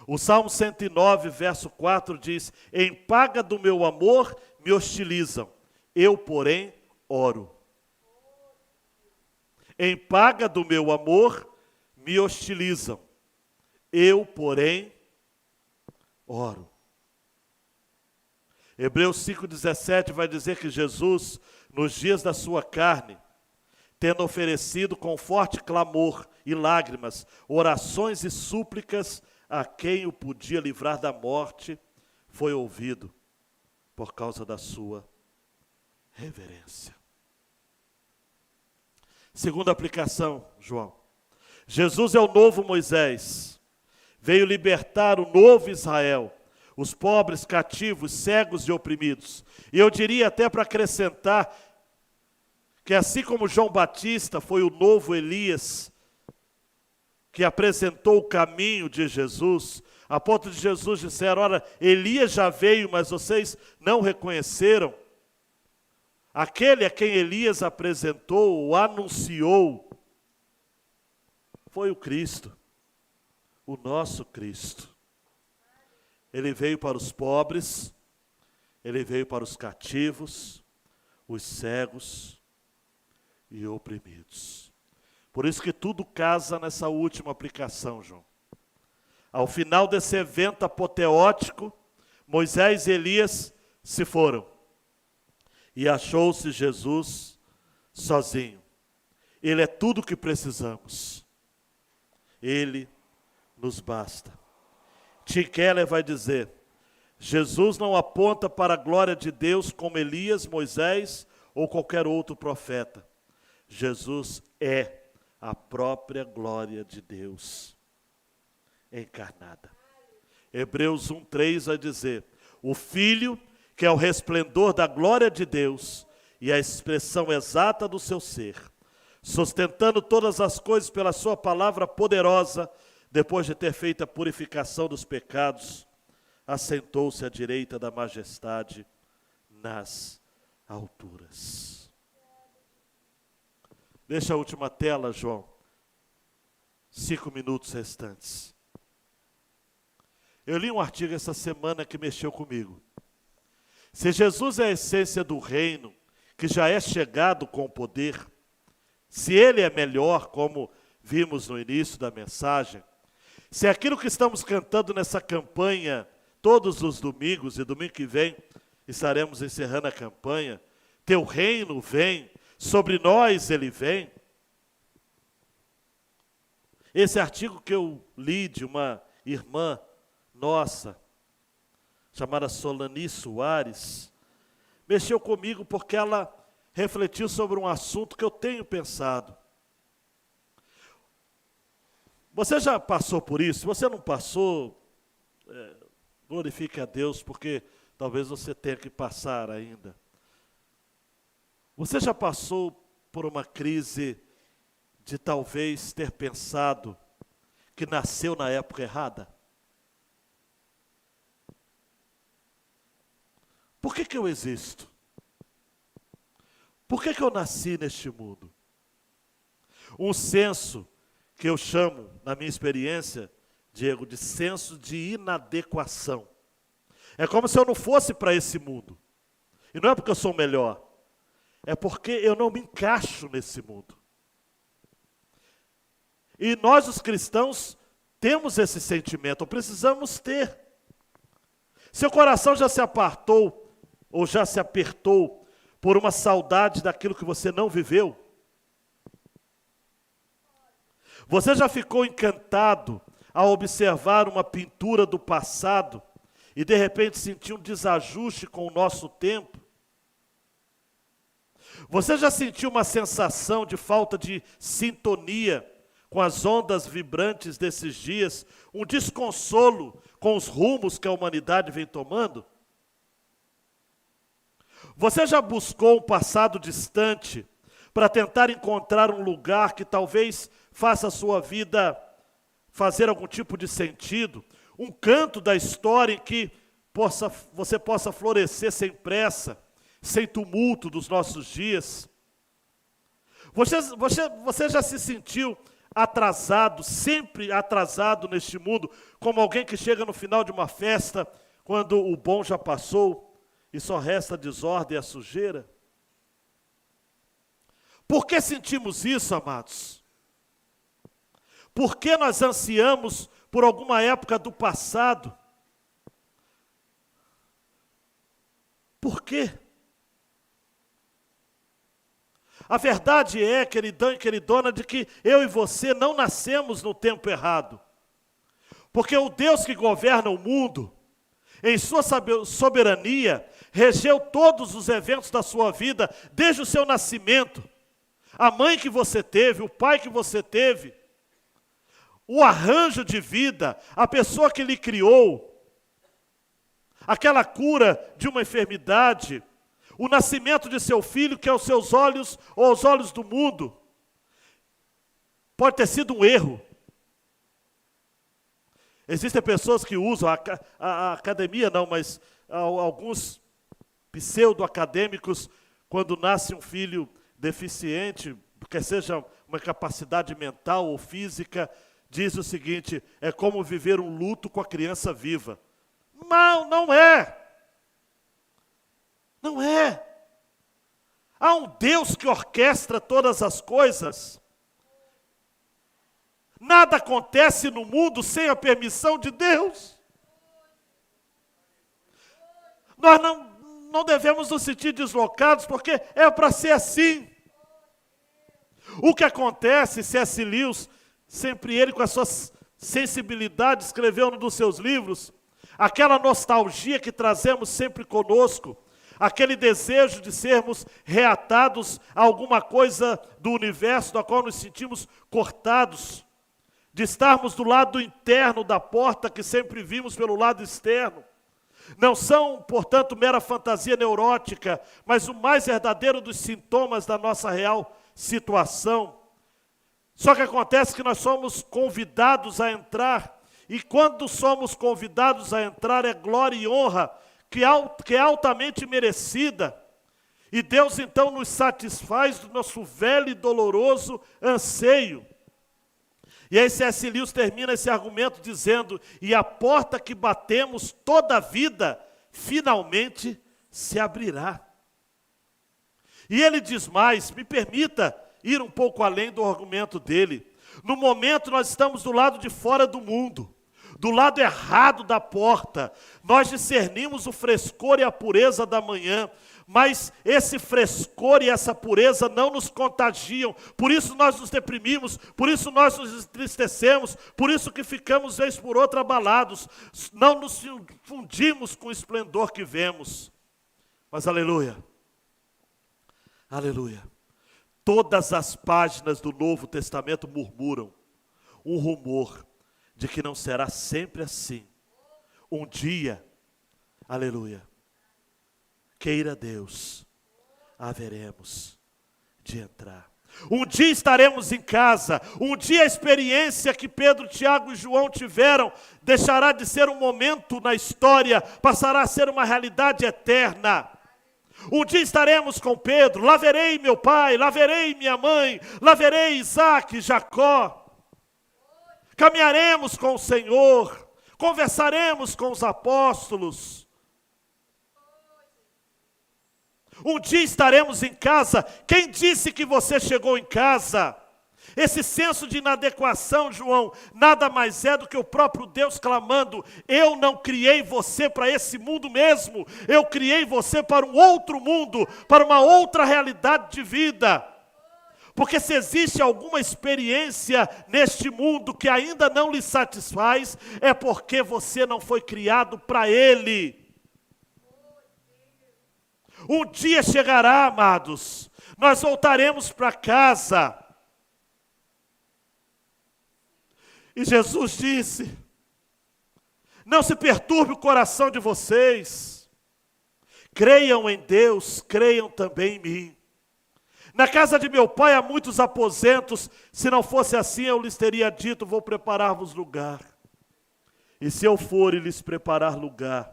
O Salmo 109, verso 4 diz: em paga do meu amor me hostilizam, eu, porém, oro. Em paga do meu amor me hostilizam, eu, porém, oro. Hebreus 5,17 vai dizer que Jesus, nos dias da sua carne, tendo oferecido com forte clamor e lágrimas, orações e súplicas a quem o podia livrar da morte, foi ouvido por causa da sua reverência. Segunda aplicação, João. Jesus é o novo Moisés. Veio libertar o novo Israel, os pobres, cativos, cegos e oprimidos. E eu diria até para acrescentar que assim como João Batista foi o novo Elias, que apresentou o caminho de Jesus, a ponto de Jesus dizer: olha, Elias já veio, mas vocês não reconheceram. Aquele a quem Elias apresentou, o anunciou, foi o Cristo, o nosso Cristo. Ele veio para os pobres, ele veio para os cativos, os cegos e oprimidos. Por isso que tudo casa nessa última aplicação, João. Ao final desse evento apoteótico, Moisés e Elias se foram. E achou-se Jesus sozinho. Ele é tudo o que precisamos. Ele nos basta. Tim Keller vai dizer: Jesus não aponta para a glória de Deus como Elias, Moisés ou qualquer outro profeta. Jesus é a própria glória de Deus encarnada. Hebreus 1:3 vai dizer: o Filho, que é o resplendor da glória de Deus e a expressão exata do seu ser, sustentando todas as coisas pela sua palavra poderosa, depois de ter feito a purificação dos pecados, assentou-se à direita da majestade nas alturas. Deixa a última tela, João. 5 minutos restantes. Eu li um artigo essa semana que mexeu comigo. Se Jesus é a essência do reino, que já é chegado com o poder, se ele é melhor, como vimos no início da mensagem, se aquilo que estamos cantando nessa campanha, todos os domingos, e domingo que vem estaremos encerrando a campanha. Teu reino vem, sobre nós ele vem. Esse artigo que eu li de uma irmã nossa, chamada Solani Soares, mexeu comigo porque ela refletiu sobre um assunto que eu tenho pensado. Você já passou por isso? Se você não passou, glorifique a Deus, porque talvez você tenha que passar ainda. Você já passou por uma crise de talvez ter pensado que nasceu na época errada? Por que eu existo? Por que eu nasci neste mundo? Um senso que eu chamo, na minha experiência, Diego, de senso de inadequação. É como se eu não fosse para esse mundo. E não é porque eu sou melhor, é porque eu não me encaixo nesse mundo. E nós, os cristãos, temos esse sentimento, precisamos ter. Seu coração já se apartou, ou já se apertou, por uma saudade daquilo que você não viveu? Você já ficou encantado ao observar uma pintura do passado e de repente sentiu um desajuste com o nosso tempo? Você já sentiu uma sensação de falta de sintonia com as ondas vibrantes desses dias, um desconsolo com os rumos que a humanidade vem tomando? Você já buscou um passado distante para tentar encontrar um lugar que talvez faça a sua vida fazer algum tipo de sentido? Um canto da história em que você possa florescer sem pressa, sem tumulto dos nossos dias? Você já se sentiu atrasado, sempre atrasado neste mundo, como alguém que chega no final de uma festa, quando o bom já passou, e só resta a desordem e a sujeira? Por que sentimos isso, amados? Por que nós ansiamos por alguma época do passado? Por quê? A verdade é, queridão e queridona, de que eu e você não nascemos no tempo errado. Porque o Deus que governa o mundo, em sua soberania, regeu todos os eventos da sua vida, desde o seu nascimento. A mãe que você teve, o pai que você teve, o arranjo de vida, a pessoa que lhe criou, aquela cura de uma enfermidade, o nascimento de seu filho, que aos seus olhos ou aos olhos do mundo, pode ter sido um erro. Existem pessoas que usam, a academia não, mas alguns pseudo-acadêmicos, quando nasce um filho deficiente, quer seja uma capacidade mental ou física, diz o seguinte: é como viver um luto com a criança viva. Não é. Não é. Há um Deus que orquestra todas as coisas. Nada acontece no mundo sem a permissão de Deus. Nós não devemos nos sentir deslocados, porque é para ser assim. O que acontece, C.S. Lewis, sempre ele com a sua sensibilidade, escreveu num dos seus livros, aquela nostalgia que trazemos sempre conosco, aquele desejo de sermos reatados a alguma coisa do universo da qual nos sentimos cortados, de estarmos do lado interno da porta que sempre vimos pelo lado externo. Não são, portanto, mera fantasia neurótica, mas o mais verdadeiro dos sintomas da nossa real situação. Só que acontece que nós somos convidados a entrar, e quando somos convidados a entrar é glória e honra, que é altamente merecida. E Deus então nos satisfaz do nosso velho e doloroso anseio. E aí C.S. Lewis termina esse argumento dizendo: e a porta que batemos toda a vida, finalmente se abrirá. E ele diz mais, me permita ir um pouco além do argumento dele. No momento nós estamos do lado de fora do mundo. do lado errado da porta. Nós discernimos o frescor e a pureza da manhã, mas esse frescor e essa pureza não nos contagiam, por isso nós nos deprimimos, por isso nós nos entristecemos, por isso que ficamos vez por outra abalados, não nos fundimos com o esplendor que vemos. Mas aleluia, aleluia, todas as páginas do Novo Testamento murmuram um rumor de que não será sempre assim. Um dia, aleluia, queira Deus, haveremos de entrar. Um dia estaremos em casa, um dia a experiência que Pedro, Tiago e João tiveram deixará de ser um momento na história, passará a ser uma realidade eterna. Um dia estaremos com Pedro, lá verei meu pai, lá verei minha mãe, lá verei Isaac e Jacó. Caminharemos com o Senhor, conversaremos com os apóstolos. Um dia estaremos em casa. Quem disse que você chegou em casa? Esse senso de inadequação, João, nada mais é do que o próprio Deus clamando: eu não criei você para esse mundo mesmo, eu criei você para um outro mundo, para uma outra realidade de vida. Porque se existe alguma experiência neste mundo que ainda não lhe satisfaz, é porque você não foi criado para ele. Um dia chegará, amados, nós voltaremos para casa. E Jesus disse: não se perturbe o coração de vocês. Creiam em Deus, creiam também em mim. Na casa de meu pai há muitos aposentos. Se não fosse assim, eu lhes teria dito: vou preparar-vos lugar. E se eu for e lhes preparar lugar,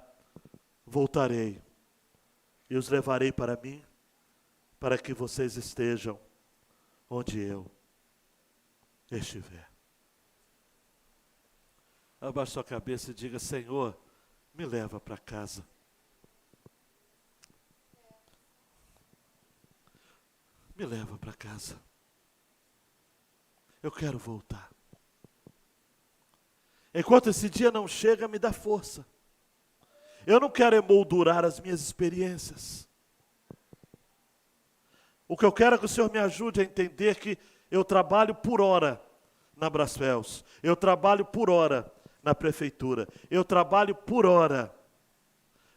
voltarei e os levarei para mim, para que vocês estejam onde eu estiver. Abaixe sua cabeça e diga: Senhor, me leva para casa. Me leva para casa. Eu quero voltar. Enquanto esse dia não chega, me dá força. Eu não quero emoldurar as minhas experiências. O que eu quero é que o Senhor me ajude a entender que eu trabalho por hora na Brasfels. Eu trabalho por hora na prefeitura. Eu trabalho por hora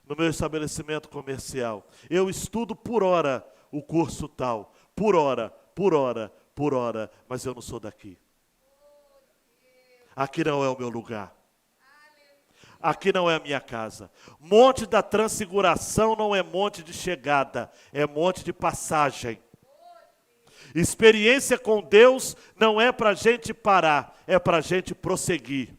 no meu estabelecimento comercial. Eu estudo por hora o curso tal. Por hora, mas eu não sou daqui. Aqui não é o meu lugar. Aqui não é a minha casa. Monte da Transfiguração não é monte de chegada, é monte de passagem. Experiência com Deus não é para a gente parar, é para a gente prosseguir.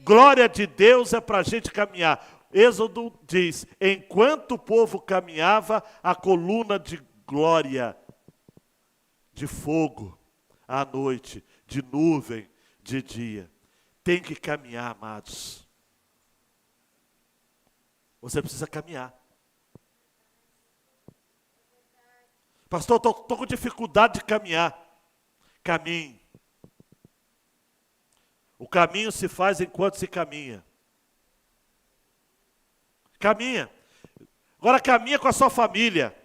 Glória de Deus é para a gente caminhar. Êxodo diz: enquanto o povo caminhava, a coluna de glória, de fogo à noite, de nuvem de dia. Tem que caminhar, amados. Você precisa caminhar. Pastor, estou com dificuldade de caminhar. Caminhe. O caminho se faz enquanto se caminha. Caminha. Agora caminha com a sua família.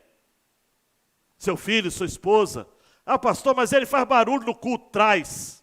Seu filho, sua esposa. Ah, pastor, mas ele faz barulho no culto. Traz.